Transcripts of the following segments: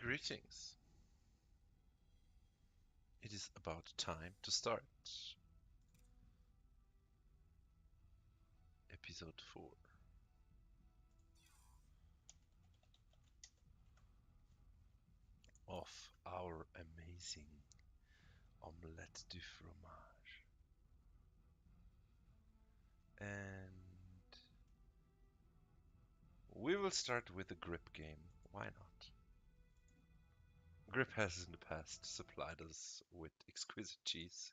Greetings. It is about time to start. Episode 4. Of our amazing Omelette du Fromage. And we will start with the grip game. Why not? Grip has in the past supplied us with exquisite cheese.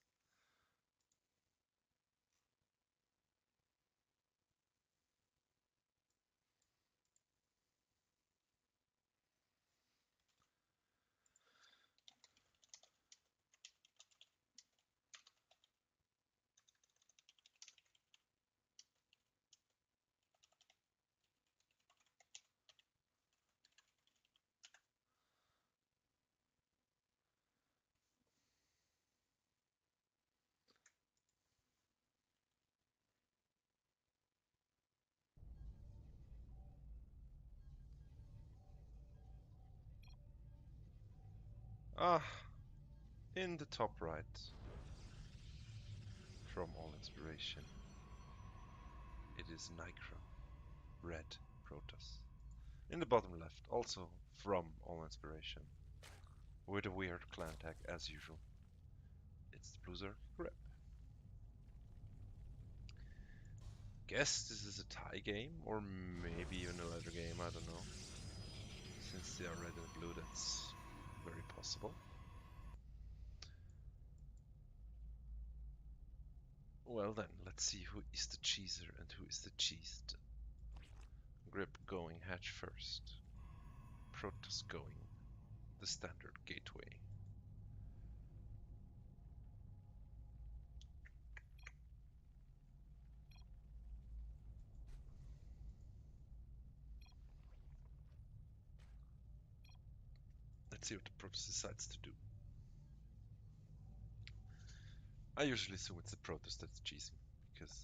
In the top right, from all inspiration, it is Nicro, red Protoss. In the bottom left, also from all inspiration, with a weird clan tag as usual, it's the Blue Grip. Guess this is a tie game, or maybe even a leather game, I don't know. Since they are red and blue, that's very possible. Well then, let's see who is the cheeser and who is the cheesed. Grip going hatch first. Protoss going the standard gateway. Let's see what the Protoss decides to do. I usually assume it's the Protoss that's cheesing, because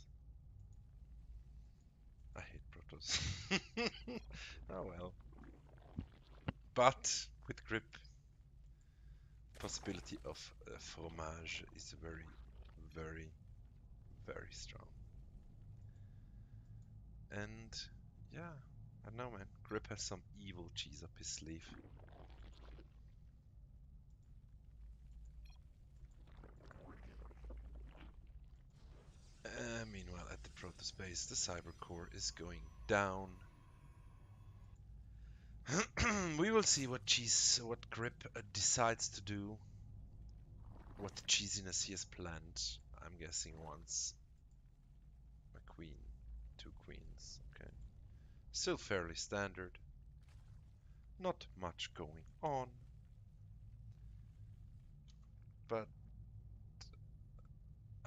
I hate Protoss. Oh well. But with grip, possibility of fromage is very, very, very strong. And yeah, I don't know, man. Grip has some evil cheese up his sleeve. Meanwhile, at the Protoss base, the Cyber Core is going down. We will see what Grip decides to do. What cheesiness he has planned. I'm guessing once a queen, 2 queens. Okay, still fairly standard. Not much going on, but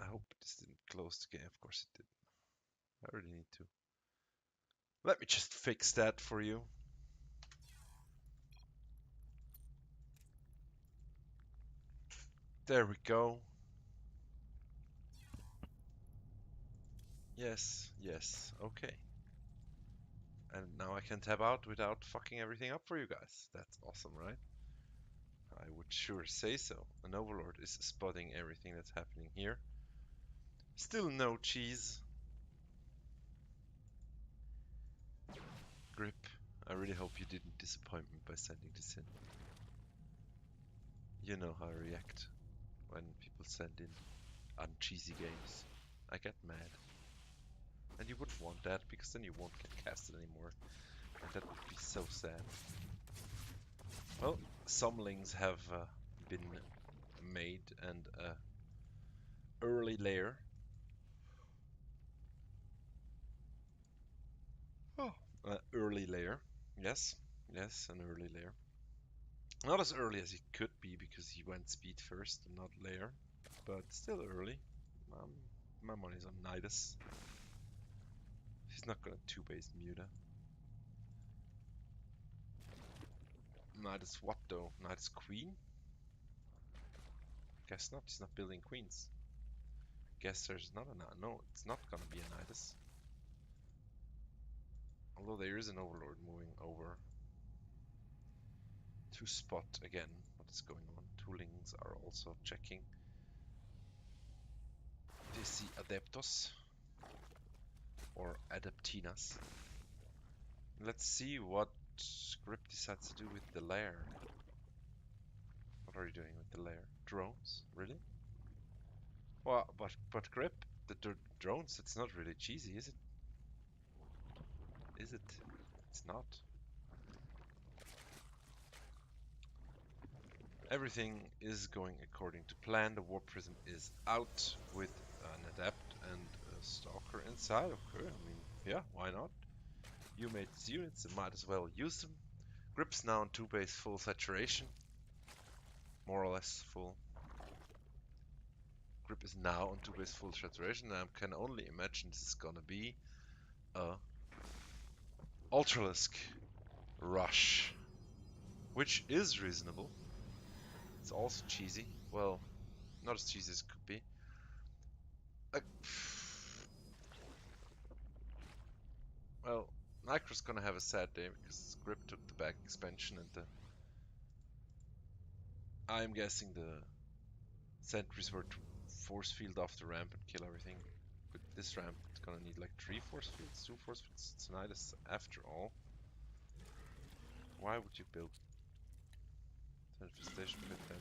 I hope this didn't close the game. Of course it did. I really need to. Let me just fix that for you. There we go. Yes, yes, okay. And now I can tab out without fucking everything up for you guys. That's awesome, right? I would sure say so. An Overlord is spotting everything that's happening here. Still no cheese. Grip, I really hope you didn't disappoint me by sending this in. You know how I react when people send in uncheesy games. I get mad. And you wouldn't want that, because then you won't get casted anymore. And that would be so sad. Well, some lings have been made, and early layer. Oh, early layer. Yes, yes, an early layer. Not as early as he could be, because he went speed first and not layer, but still early. My money's on Nidus. He's not gonna 2-base Muta. Nidus what though? Nidus Queen? Guess not, he's not building queens. Guess there's not a no, it's not gonna be a Nidus. Although there is an Overlord moving over to spot again what is going on. Toolings are also checking. They see Adeptos or Adeptinas. Let's see what Grip decides to do with the lair. What are you doing with the lair? Drones? Really? Well, but Grip, the drones, it's not really cheesy, is it? Is it? It's not. Everything is going according to plan. The Warp Prism is out with an Adept and a Stalker inside. Okay, I mean, yeah, why not? You made these units, so might as well use them. Grip's now on 2 base full saturation. More or less full. Grip is now on 2 base full saturation, and I can only imagine this is gonna be a Ultralisk rush, which is reasonable. It's also cheesy. Well, not as cheesy as it could be. Well, Nycro's gonna have a sad day because Grip took the back expansion and I'm guessing the sentries were to force field off the ramp and kill everything. But this ramp is gonna need like 3 force fields, 2 force fields. It's Nidus after all. Why would you build an infestation pit then?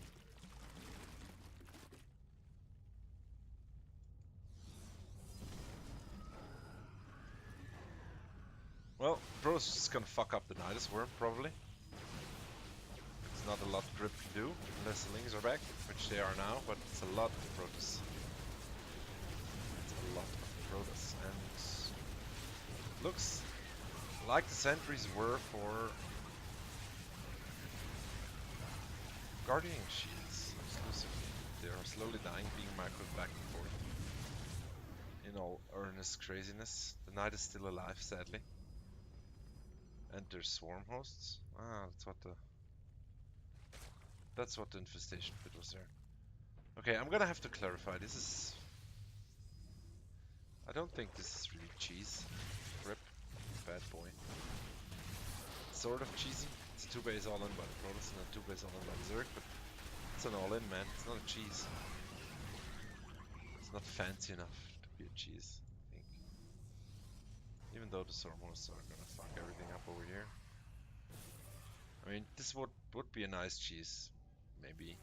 Well, Bro's just gonna fuck up the Nidus worm probably. There's not a lot Grip can do unless the Lings are back, which they are now, but it's a lot of Protoss. It's a lot of Protoss, and looks like the sentries were for guarding shields exclusively. They are slowly dying, being microed back and forth. In all earnest craziness. The Knight is still alive, sadly. And there's swarm hosts. Ah, that's what the infestation pit was there. Okay, I'm gonna have to clarify. This is... I don't think this is really cheese. Grip. Bad boy. Sort of cheesy. It's a 2 base all in by the Protoss and a 2 base all in by the Zerg, but it's an all in, man. It's not a cheese. It's not fancy enough to be a cheese, I think. Even though the swarm hosts are gonna fuck everything up over here. I mean, this would be a nice cheese. Maybe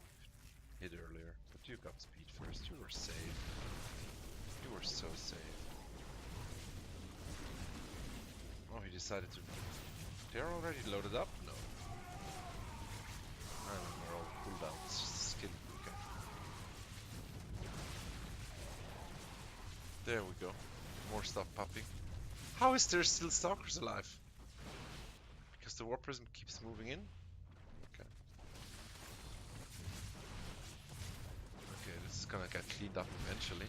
hit earlier, but you got speed first. You were safe. You were so safe. Oh, he decided to... They're already loaded up? No. I don't know, they're all cooldowns. It's just a skin. Okay. There we go. More stuff popping. How is there still Stalkers alive? Because the Warp Prism keeps moving in? Okay. Okay, this is gonna get cleaned up eventually.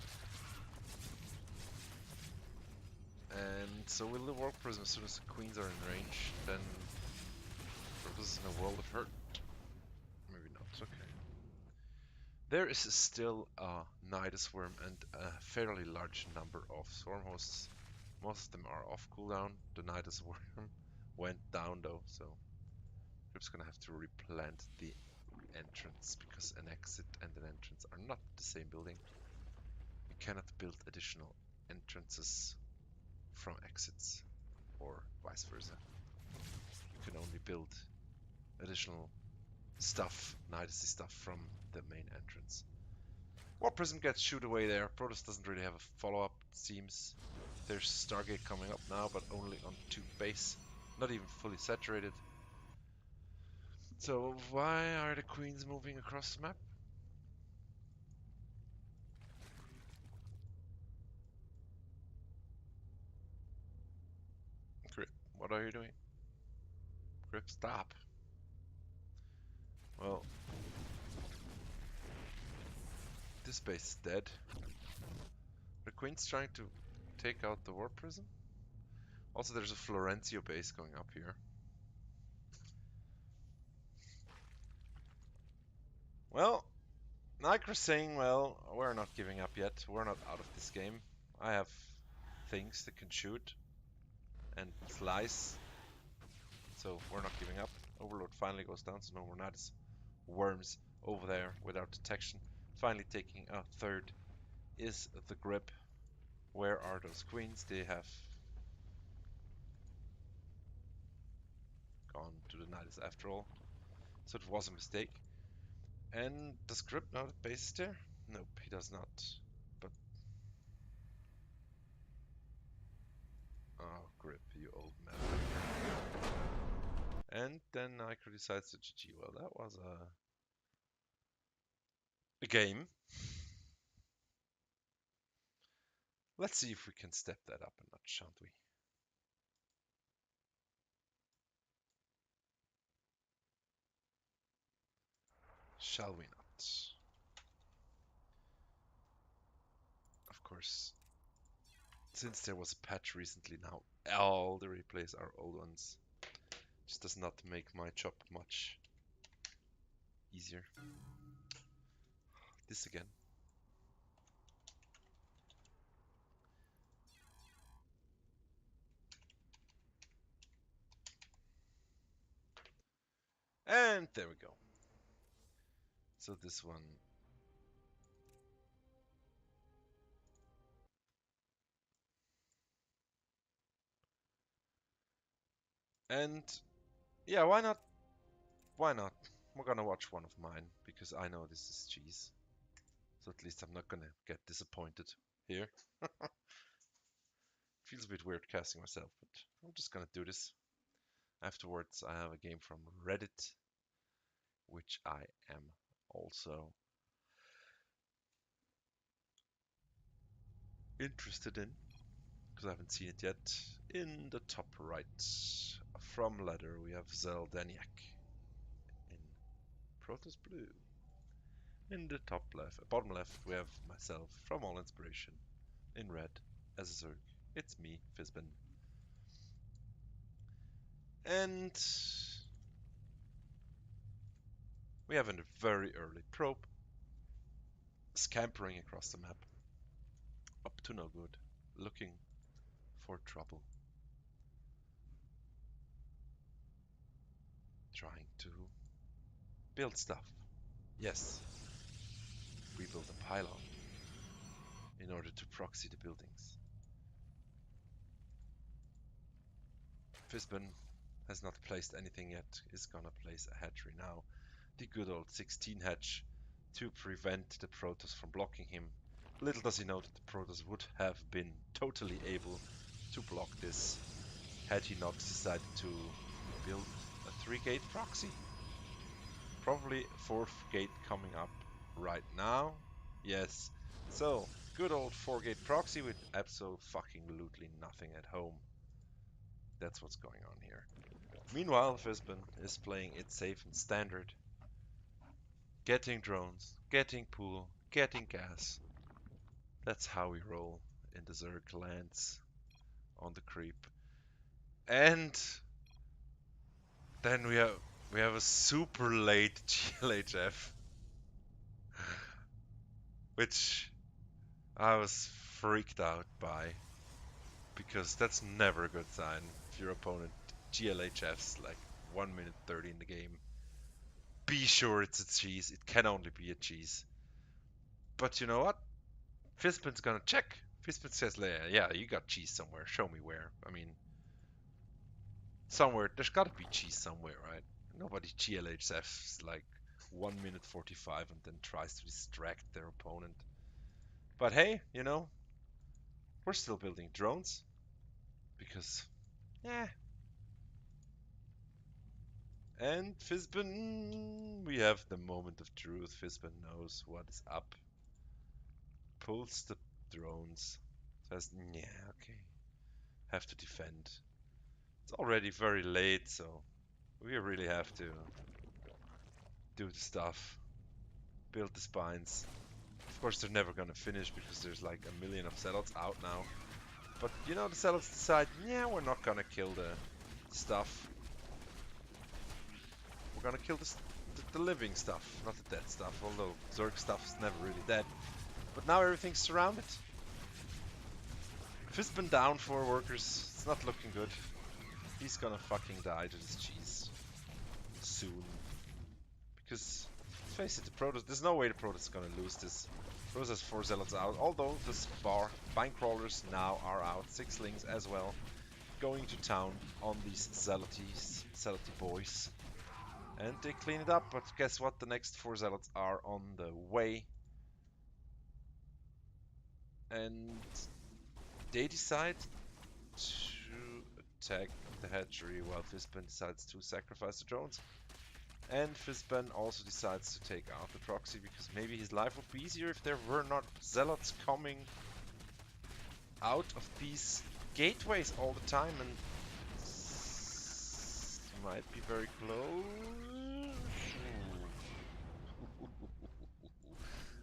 And so will the Warp Prism, as soon as the Queens are in range, then Protoss is in a world of hurt. Maybe not, okay. There is still a Nidus Worm and a fairly large number of Swarm Hosts. Most of them are off cooldown. The Nidus Worm went down though, so Grip's gonna have to replant the entrance because an exit and an entrance are not the same building. You cannot build additional entrances from exits or vice versa. You can only build additional stuff, Nidus stuff from the main entrance. Warp Prism gets shoot away there. Protoss doesn't really have a follow-up, it seems. There's Stargate coming up now, but only on 2 base. Not even fully saturated. So why are the Queens moving across the map? Grip, what are you doing? Grip, stop. Well, this base is dead. The Queen's trying to take out the Warp Prism. Also, there's a Florencio base going up here. Well, Nycro's saying, well, we're not giving up yet. We're not out of this game. I have things that can shoot and slice. So we're not giving up. Overload finally goes down, so no more Nidus worms over there without detection. Finally taking a third is the grip. Where are those queens? They have gone to the Nidus after all. So it was a mistake. And does Grip know that base is there? Nope, he does not. But oh, Grip, you old man. And then Nitro decides to GG. Well, that was a game. Let's see if we can step that up a notch, shan't we? Shall we not? Of course, since there was a patch recently now, all the replays are old ones. Just does not make my job much easier. This again. And there we go. So this one. And yeah, why not? Why not? We're gonna watch one of mine because I know this is cheese. So at least I'm not gonna get disappointed here. Feels a bit weird casting myself, but I'm just gonna do this. Afterwards, I have a game from Reddit, which I am also interested in because I haven't seen it yet. In the top right, from ladder, we have Zeldaniak in Protoss Blue. In the top left, bottom left, we have myself from All Inspiration in red as a Zerg. It's me, Fizbin. And we have a very early probe scampering across the map. Up to no good, looking for trouble. Trying to build stuff. Yes, we build a pylon in order to proxy the buildings. Fizbin has not placed anything yet, is gonna place a hatchery now. The good old 16 hatch to prevent the Protoss from blocking him. Little does he know that the Protoss would have been totally able to block this had he not decided to build a 3-gate proxy. Probably 4th gate coming up right now. Yes, so good old 4-gate proxy with absolutely nothing at home. That's what's going on here. Meanwhile, Fizbin is playing it safe and standard. Getting drones, getting pool, getting gas. That's how we roll in the Zerg lands on the creep. And then we have a super late GLHF, which I was freaked out by because that's never a good sign if your opponent GLHFs like 1 minute 30 in the game. Be sure it's a cheese. It can only be a cheese. But you know what? Fizbin's gonna check. Fizbin says, yeah, you got cheese somewhere. Show me where. I mean, somewhere. There's gotta be cheese somewhere, right? Nobody GLHFs like 1 minute 45 and then tries to distract their opponent. But hey, you know, we're still building drones. Because, yeah. And Fizbin, we have the moment of truth. Fizbin knows what is up. Pulls the drones. Says, yeah, okay. Have to defend. It's already very late, so we really have to do the stuff. Build the spines. Of course, they're never gonna finish because there's like a million of sellouts out now. But you know, the sellouts decide, yeah, we're not gonna kill the stuff. We're gonna kill the living stuff, not the dead stuff. Although Zerg stuff is never really dead. But now everything's surrounded. Fizbin down 4 workers. It's not looking good. He's gonna fucking die to this cheese. soon. Because, let's face it, the Protoss, there's no way the Protoss is gonna lose this. Protoss has 4 Zealots out, although the Spine Crawlers now are out, 6 Lings as well. Going to town on these Zealoty boys. And they clean it up, but guess what? The next 4 Zealots are on the way. And they decide to attack the hatchery while Fizban decides to sacrifice the drones. And Fizban also decides to take out the proxy because maybe his life would be easier if there were not Zealots coming out of these gateways all the time, and might be very close.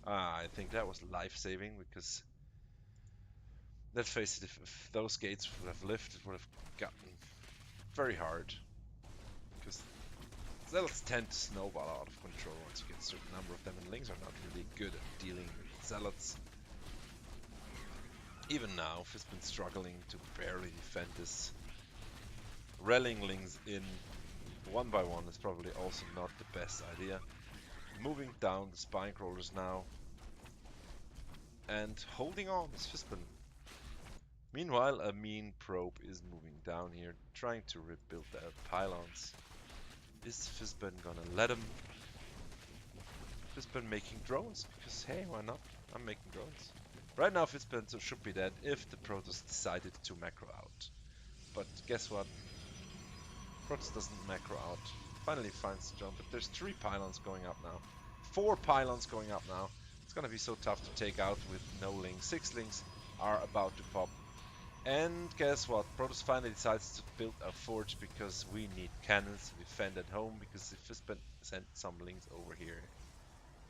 I think that was life-saving because, let's face it, if those gates would have lifted, it would have gotten very hard. Because Zealots tend to snowball out of control once you get a certain number of them, and Lings are not really good at dealing with Zealots. Even now, Fizban's struggling to barely defend this. Rallying Lings in one by one is probably also not the best idea. Moving down the Spine Crawlers now. And holding on is Fizban. Meanwhile, a mean probe is moving down here, trying to rebuild their pylons. Is Fizban gonna let him? Fizban making drones, because hey, why not? I'm making drones. Right now Fizban should be dead if the Protoss decided to macro out. But guess what? Protoss doesn't macro out. Finally finds the jump, but there's 3 pylons going up now. 4 pylons going up now. It's gonna be so tough to take out with no Lings. 6 Lings are about to pop. And guess what? Protoss finally decides to build a forge because we need cannons to defend at home, because if Fizban sent some Lings over here,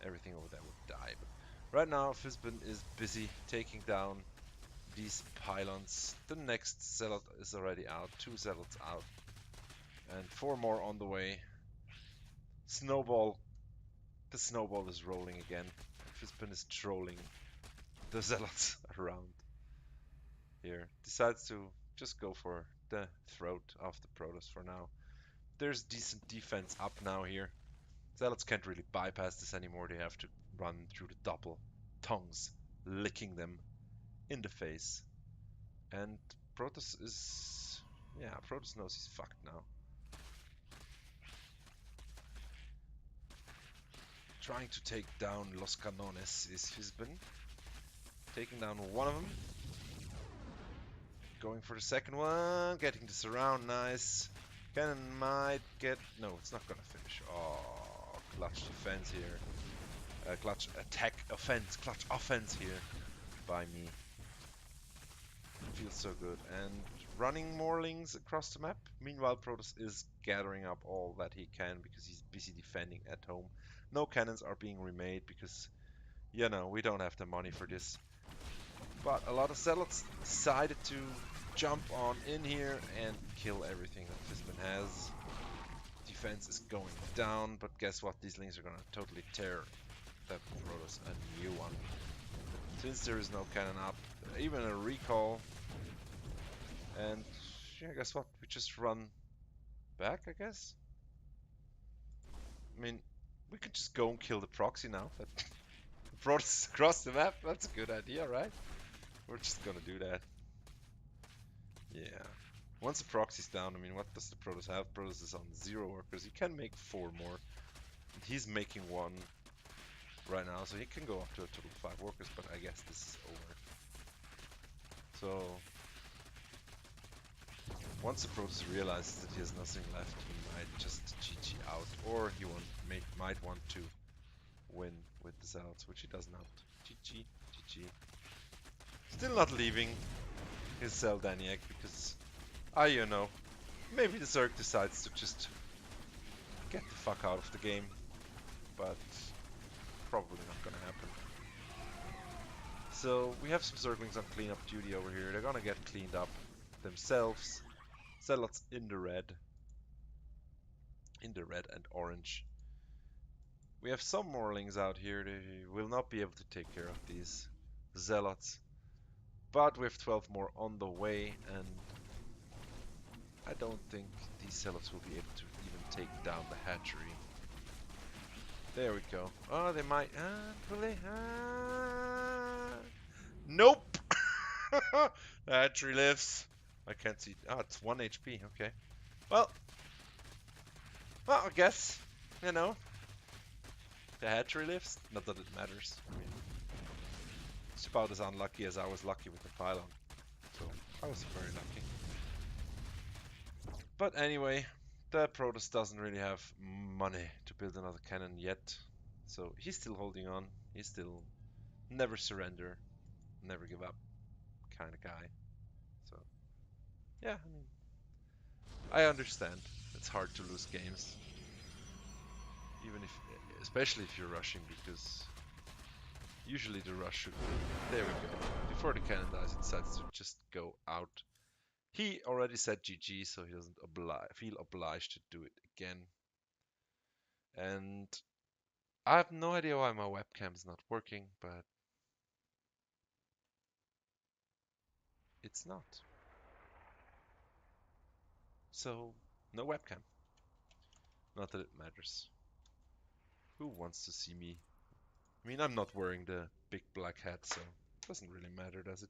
everything over there would die. But right now Fizban is busy taking down these pylons. The next Zealot is already out, 2 Zealots out, and 4 more on the way. Snowball. The snowball is rolling again. Fizban is trolling the Zealots around here. Decides to just go for the throat of the Protoss for now. There's decent defense up now here. Zealots can't really bypass this anymore. They have to run through the double tongues, licking them in the face. And Protoss is... yeah, Protoss knows he's fucked now. Trying to take down Los Canones is Fizban. Taking down one of them. Going for the second one. Getting this around. Nice. Cannon might get... no, it's not gonna finish. Oh, clutch defense here. Clutch attack offense. Clutch offense here by me. Feels so good. And running more Lings across the map. Meanwhile, Protoss is gathering up all that he can because he's busy defending at home. No cannons are being remade because, you know, we don't have the money for this. But a lot of Zealots decided to jump on in here and kill everything that Fizban has. Defense is going down, but guess what? These Lings are gonna totally tear the Protoss a new one. Since there is no cannon up, even a recall. And yeah, guess what? We just run back, I guess. I mean, we could just go and kill the proxy now. That brought us across the map. That's a good idea, right? We're just gonna do that. Yeah. Once the proxy's down, I mean, what does the Protoss have? Protoss is on 0 workers. He can make 4 more. And he's making 1 right now, so he can go up to a total of 5 workers, but I guess this is over. So... once the Protoss realizes that he has nothing left, he might just GG out, or he might want to win with the Zealots, which he does not. GG, GG. Still not leaving his Zeldaniac because, you know, maybe the Zerg decides to just get the fuck out of the game, but probably not gonna happen. So we have some Zerglings on cleanup duty over here. They're gonna get cleaned up themselves. Zealots in the red and orange. We have some more Lings out here. They will not be able to take care of these Zealots, but we have 12 more on the way, and I don't think these Zealots will be able to even take down the hatchery. There we go. Oh, they might. Will they? Nope! The hatchery lives. I can't see. Oh, it's 1 HP. Okay. Well, I guess, you know, the hatchery lives. Not that it matters. I mean, it's about as unlucky as I was lucky with the pylon. So, I was very lucky. But anyway, the Protoss doesn't really have money to build another cannon yet. So, he's still holding on. He's still never surrender, never give up kind of guy. So, yeah, I mean, I understand. It's hard to lose games. Even if, especially if you're rushing, because usually the rush should be, there we go. Before the cannon dies, it decides to just go out. He already said GG, so he doesn't feel obliged to do it again. And I have no idea why my webcam is not working, but it's not. So, no webcam. Not that it matters. Who wants to see me? I mean, I'm not wearing the big black hat, so it doesn't really matter, does it?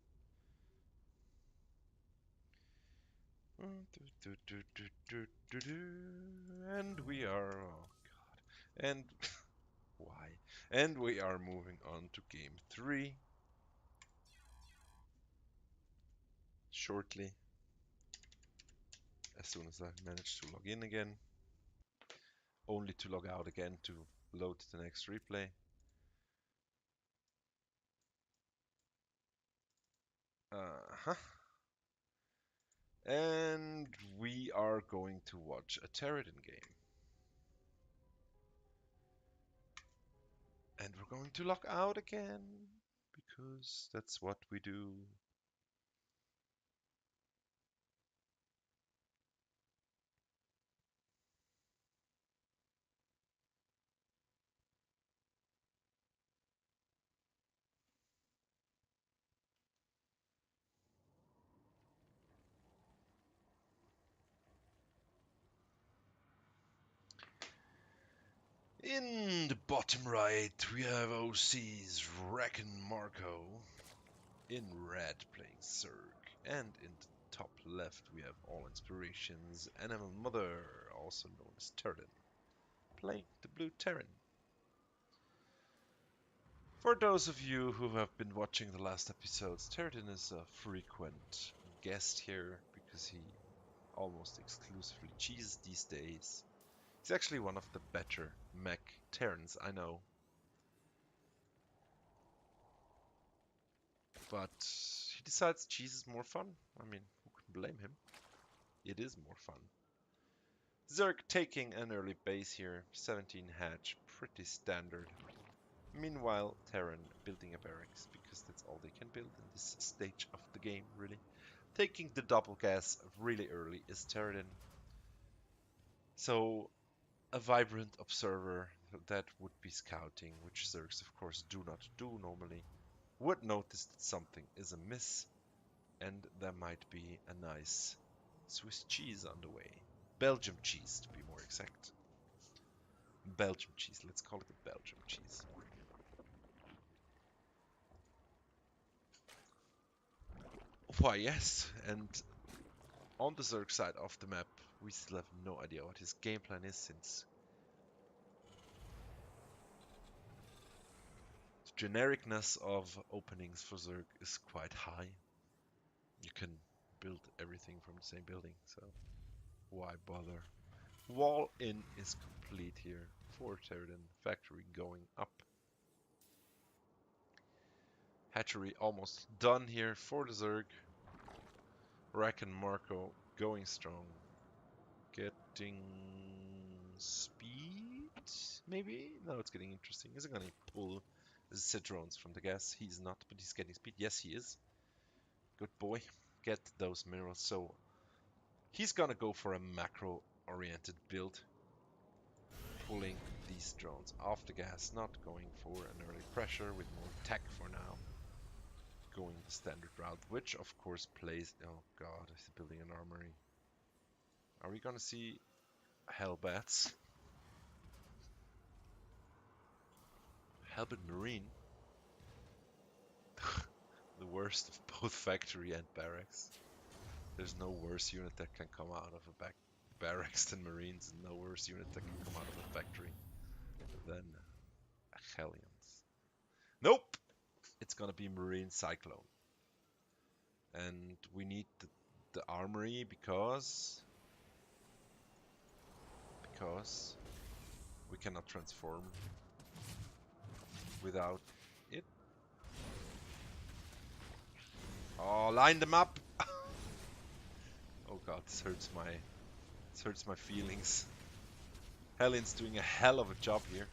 And we are, oh god, and why? And we are moving on to game 3 shortly, as soon as I manage to log in again, only to log out again to load the next replay. Uh-huh. And we are going to watch a Terridan game. And we're going to log out again, because that's what we do. In the bottom right, we have OC's Reckon Marco. In red, playing Zerg. And in the top left, we have All Inspirations, Animal Mother, also known as Terran, playing the blue Terran. For those of you who have been watching the last episodes, Terran is a frequent guest here because he almost exclusively cheeses these days. He's actually one of the better mech Terrans I know. But he decides cheese is more fun. I mean, who can blame him? It is more fun. Zerg taking an early base here, 17 hatch, pretty standard. Meanwhile, Terran building a barracks, because that's all they can build in this stage of the game, really. Taking the double gas really early is Terran. So, a vibrant observer that would be scouting, which Zergs of course do not do normally, would notice that something is amiss, and there might be a nice Swiss cheese on the way. Belgium cheese, to be more exact. Belgium cheese, let's call it a Belgium cheese. Why, yes, and on the Zerg side of the map, we still have no idea what his game plan is, since the genericness of openings for Zerg is quite high. You can build everything from the same building, so why bother? Wall in is complete here for Terridan. Factory going up. Hatchery almost done here for the Zerg. Rack and Marco going strong. Getting speed, maybe? Now it's getting interesting. Is it going to pull the drones from the gas? He's not, but he's getting speed. Yes, he is. Good boy. Get those minerals. So he's going to go for a macro-oriented build. Pulling these drones off the gas, not going for an early pressure with more tech for now. Going the standard route, which of course plays... Oh god, he's building an armory. Are we gonna see Hellbats. Hellbat Marine. The worst of both factory and barracks. There's no worse unit that can come out of a barracks than Marines, and no worse unit that can come out of a factory than Hellions. Nope! It's gonna be Marine Cyclone. And we need the armory because we cannot transform without it. Oh, line them up! Oh god, this hurts my feelings. Hellions doing a hell of a job here.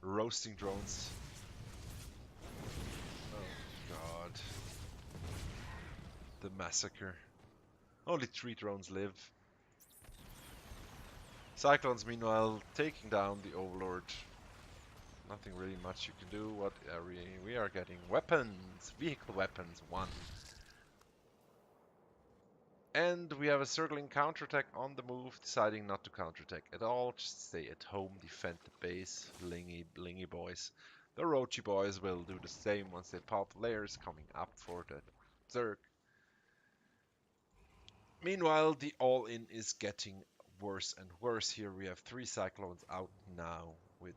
Roasting drones. Oh god. The massacre. Only 3 drones live. Cyclones, meanwhile, taking down the Overlord. Nothing really much you can do. What are we? We are getting weapons! Vehicle weapons, 1. And we have a circling counterattack on the move, deciding not to counterattack at all. Just stay at home, defend the base. Blingy boys. The Roachy boys will do the same once they pop layers coming up for the Zerg. Meanwhile, the all-in is getting worse and worse. Here we have 3 Cyclones out now with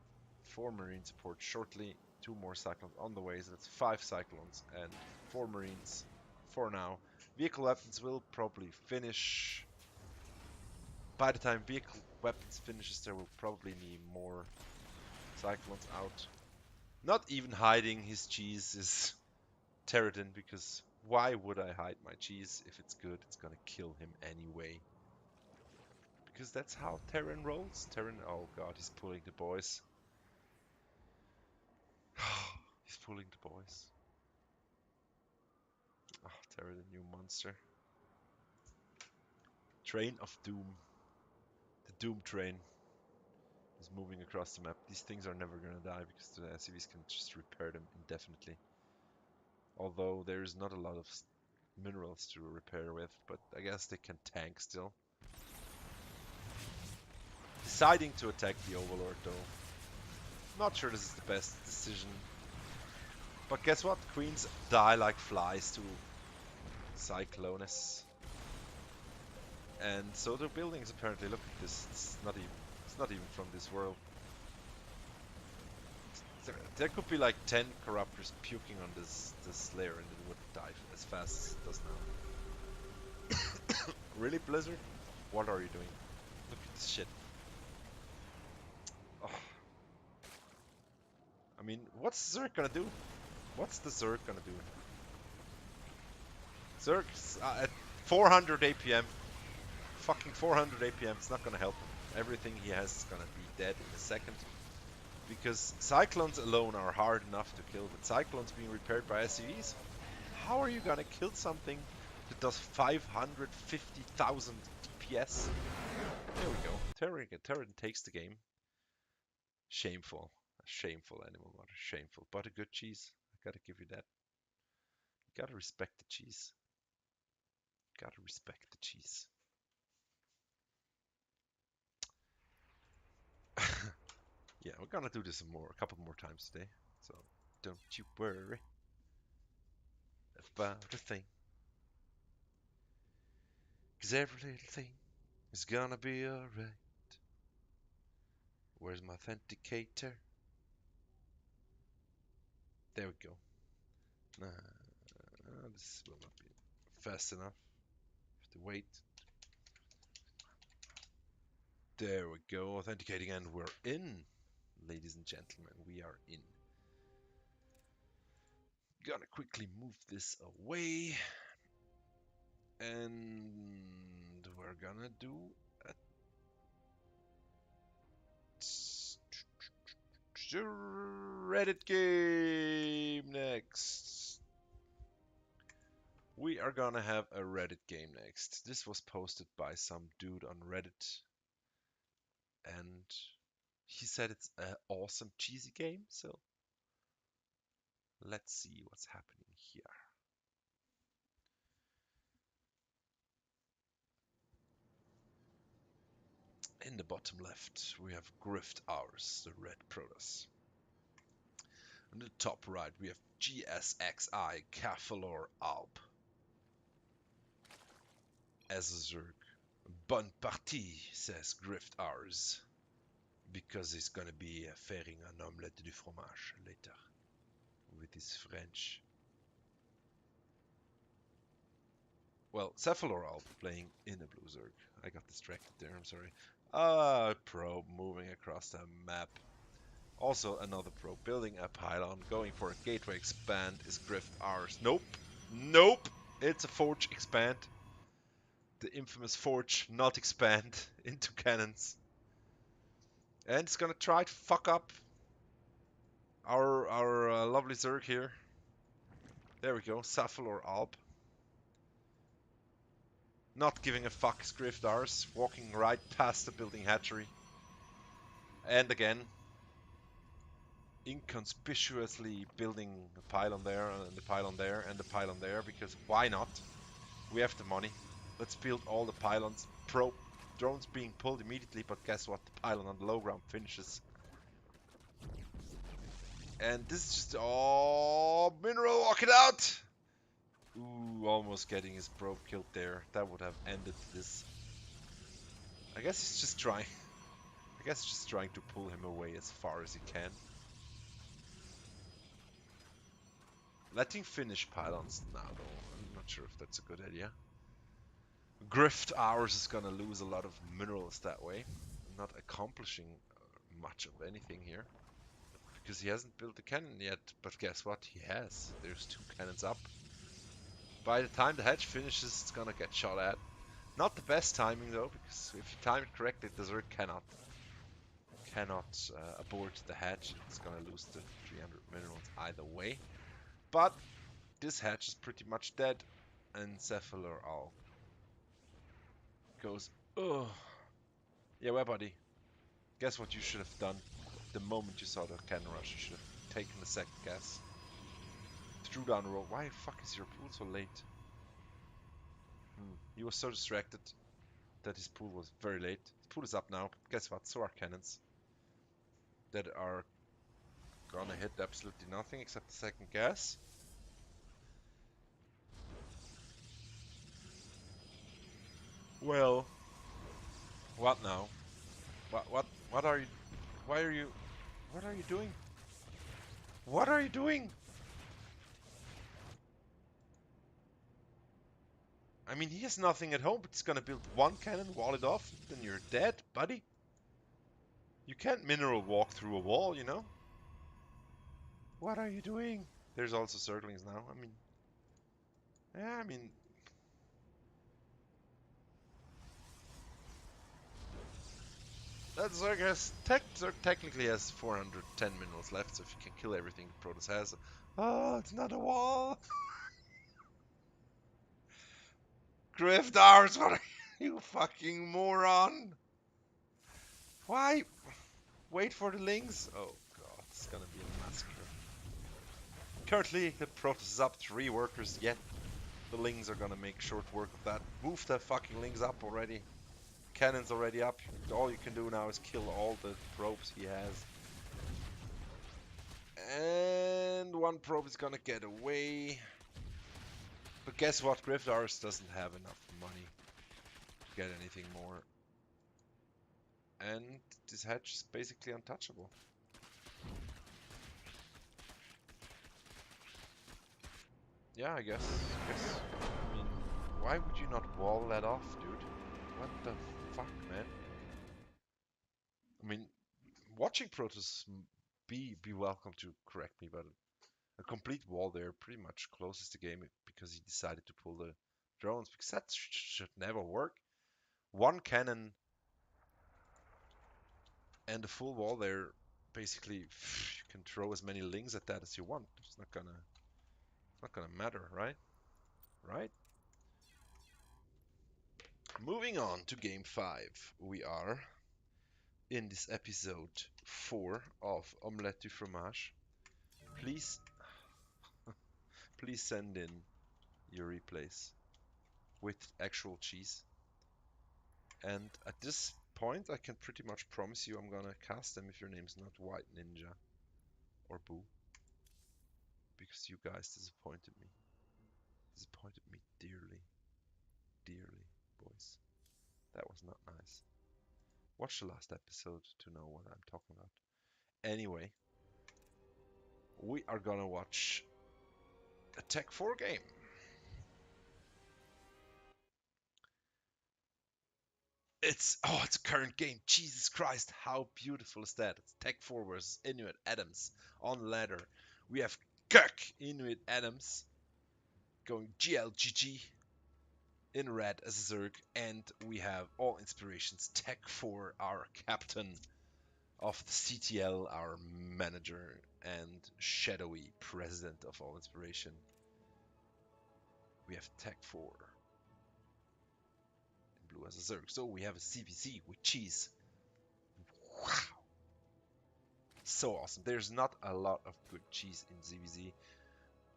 4 Marine support shortly. 2 more Cyclones on the way, so that's 5 Cyclones and 4 Marines for now. Vehicle weapons will probably finish. By the time vehicle weapons finishes, there will probably be more Cyclones out. Not even hiding his cheese is Terradin, because why would I hide my cheese? If it's good, it's gonna kill him anyway. Because that's how Terran rolls. Terran, oh god, he's pulling the boys. He's pulling the boys. Oh, Terran, the new monster. Train of Doom. The Doom train is moving across the map. These things are never gonna die because the SCVs can just repair them indefinitely. Although there's not a lot of minerals to repair with, but I guess they can tank still. Deciding to attack the Overlord though. Not sure this is the best decision. But guess what? Queens die like flies to Cyclones. And so do buildings apparently. Look at this. It's not even from this world. There could be like 10 corruptors puking on this layer and it would die as fast as it does now. Really, Blizzard? What are you doing? Look at this shit. Oh. I mean, what's Zerg gonna do? What's the Zerg gonna do? Zerg's at 400 APM. Fucking 400 APM. It's not gonna help him. Everything he has is gonna be dead in a second. Because Cyclones alone are hard enough to kill, but Cyclones being repaired by SCVs? How are you gonna kill something that does 550,000 DPS? There we go. Terran takes the game. Shameful. A shameful animal mother. Shameful. But a good cheese. I gotta give you that. You gotta respect the cheese. Gotta respect the cheese. Yeah, we're gonna do this a couple more times today. So don't you worry about a thing. 'Cause every little thing is gonna be alright. Where's my authenticator? There we go. This will not be fast enough. Have to wait. There we go. Authenticating, and we're in. Ladies and gentlemen, we are in. Gonna quickly move this away. And we're gonna do a Reddit game next. We are gonna have a Reddit game next. This was posted by some dude on Reddit. And he said it's an awesome cheesy game, so let's see what's happening here. In the bottom left, we have Grift Hours, the red Protoss. In the top right, we have GSXI, Cafalor Alp. As a Zerg. Bonne partie, says Grift Hours. Because he's gonna be fairing an omelette du fromage later. With his French. Well, Cephalor playing in a blue Zerg. I got distracted there, I'm sorry. Probe moving across the map. Also another probe building a pylon, going for a gateway expand is Grift Hours. Nope. Nope. It's a forge expand. The infamous forge, not expand into cannons. And it's gonna try to fuck up our lovely Zerg here. There we go, Cephalor Alp. Not giving a fuck, Griftars, walking right past the building hatchery. And again, inconspicuously building a pylon there, and the pylon there, and the pylon there, because why not? We have the money. Let's build all the pylons. Pro drones being pulled immediately, but guess what? The pylon on the low ground finishes. And this is just, oh, Mineral walking out! Ooh, almost getting his probe killed there. That would have ended this. I guess he's just trying. I guess just trying to pull him away as far as he can. Letting finish pylons now, though. I'm not sure if that's a good idea. Grift Hours is gonna lose a lot of minerals that way. Not accomplishing much of anything here. Because he hasn't built a cannon yet. But guess what? He has. There's 2 cannons up. By the time the hatch finishes, it's gonna get shot at. Not the best timing though, because if you time it correctly, the Zerg cannot abort the hatch. It's gonna lose the 300 minerals either way. But this hatch is pretty much dead, and Cephalor Al goes, oh, yeah, well, buddy. Guess what you should have done the moment you saw the cannon rush? You should have taken the second gas. Threw down the road. Why the fuck is your pool so late? He was so distracted that his pool was very late. His pool is up now. Guess what? So are cannons. That are gonna hit absolutely nothing except the second gas. Well, what now? What are you? Why are you? What are you doing? What are you doing? I mean, he has nothing at home, but he's gonna build 1 cannon, wall it off, then you're dead, buddy. You can't mineral walk through a wall, you know? What are you doing? There's also circlings now. I mean, yeah, I mean, that Zerg has technically has 410 minerals left, so if you can kill everything Protoss has. Oh, it's not a wall. Griftars, what are you fucking moron? Why? Wait for the lings. Oh god, it's gonna be a massacre. Currently, the Protoss is up 3 workers yet. The lings are gonna make short work of that. Move the fucking lings up already. Cannon's already up. All you can do now is kill all the probes he has. And 1 probe is gonna get away. But guess what? Griftars doesn't have enough money to get anything more. And this hatch is basically untouchable. Yeah, I guess. I mean, why would you not wall that off, dude? What the fuck, man? I mean, watching Protoss be welcome to correct me, but a complete wall there pretty much closes the game because he decided to pull the drones, because that should never work. 1 cannon and a full wall there, basically you can throw as many lings at that as you want. It's not gonna matter, right? Right? Moving on to game 5. We are in this episode 4 of Omlette du fromage. Please send in your replays with actual cheese. And at this point, I can pretty much promise you I'm gonna cast them if your name's not White Ninja or Boo. Because you guys disappointed me. Disappointed me dearly. Dearly, boys. That was not nice. Watch the last episode to know what I'm talking about. Anyway, we are gonna watch a Tech 4 game. It's a current game. Jesus Christ, how beautiful is that? It's Tech 4 versus Inuit Adams on ladder. We have Kirk Inuit Adams going GLGG in red as a Zerg, and we have all inspirations Tech 4, our captain of the CTL, our manager and shadowy president of all inspiration. We have Tech 4 in blue as a Zerg. So we have a CPC with cheese. Wow. So awesome. There's not a lot of good cheese in ZVZ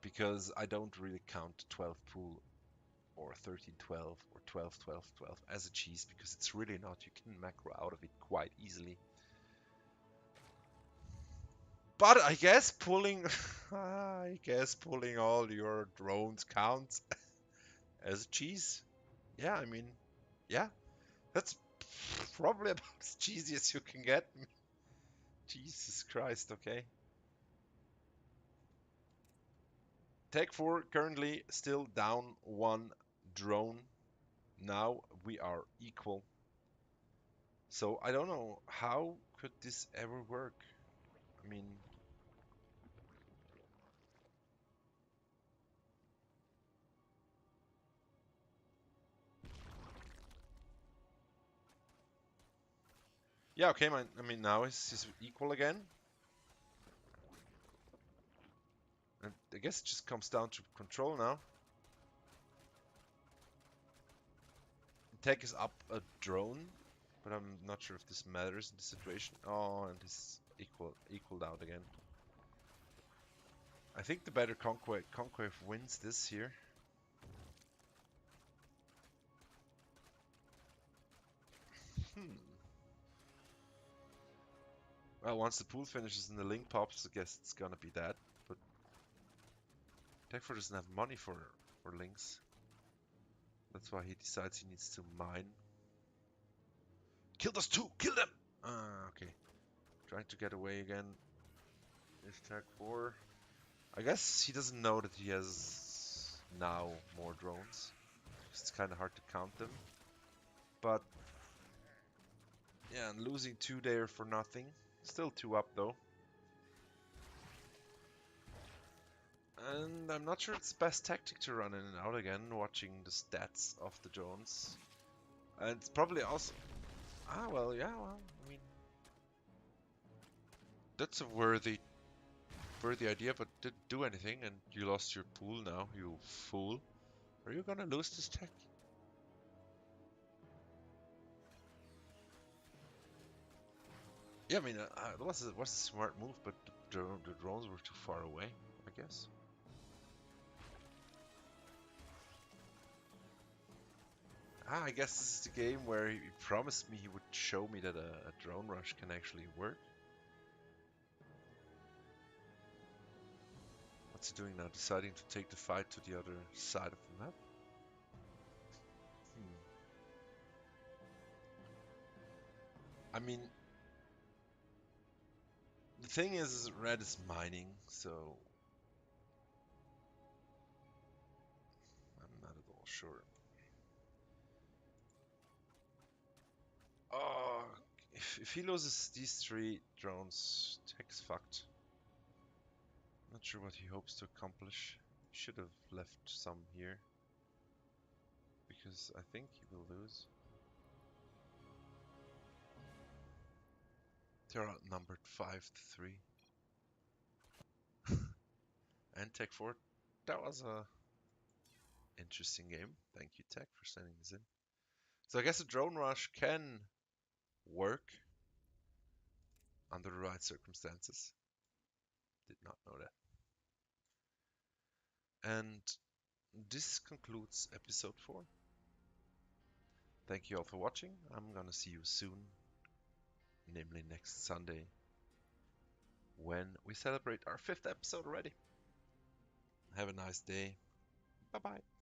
because I don't really count 12 pool or 13-12 or 12-12-12 as a cheese because it's really not. You can macro out of it quite easily. But I guess pulling all your drones counts as a cheese. Yeah, I mean, yeah, that's probably about as cheesy as you can get. Jesus Christ, okay. Tech 4 currently still down one drone. Now we are equal. So I don't know, how could this ever work? I mean, yeah, okay, I mean now it's equal again. And I guess it just comes down to control now. Tech is up a drone, but I'm not sure if this matters in this situation. Oh, and this equaled out again. I think the better Conclave wins this here. Well, once the pool finishes and the link pops, I guess it's gonna be that. But Tech4 doesn't have money for links. That's why he decides he needs to mine. Kill those two! Kill them! Okay. Trying to get away again. Is Tech4. I guess he doesn't know that he has now more drones. It's kind of hard to count them. But yeah, and losing 2 there for nothing. Still 2 up though. And I'm not sure it's the best tactic to run in and out again, watching the stats of the drones. And it's probably also... well, yeah, well, I mean... That's a worthy idea, but didn't do anything, and you lost your pool now, you fool. Are you gonna lose this tech? Yeah, I mean, it was a smart move, but the drones were too far away, I guess. I guess this is the game where he promised me he would show me that a drone rush can actually work. What's he doing now? Deciding to take the fight to the other side of the map? I mean, the thing is, red is mining, so I'm not at all sure. Oh, if he loses these 3 drones, Tech's fucked. Not sure what he hopes to accomplish. Should have left some here, because I think he will lose. They're outnumbered 5-3. And Tech 4, that was a interesting game. Thank you, Tech, for sending this in. So I guess a drone rush can work under the right circumstances. Did not know that. And this concludes episode 4. Thank you all for watching. I'm gonna see you soon, namely next Sunday, when we celebrate our 5th episode already. Have a nice day. Bye bye.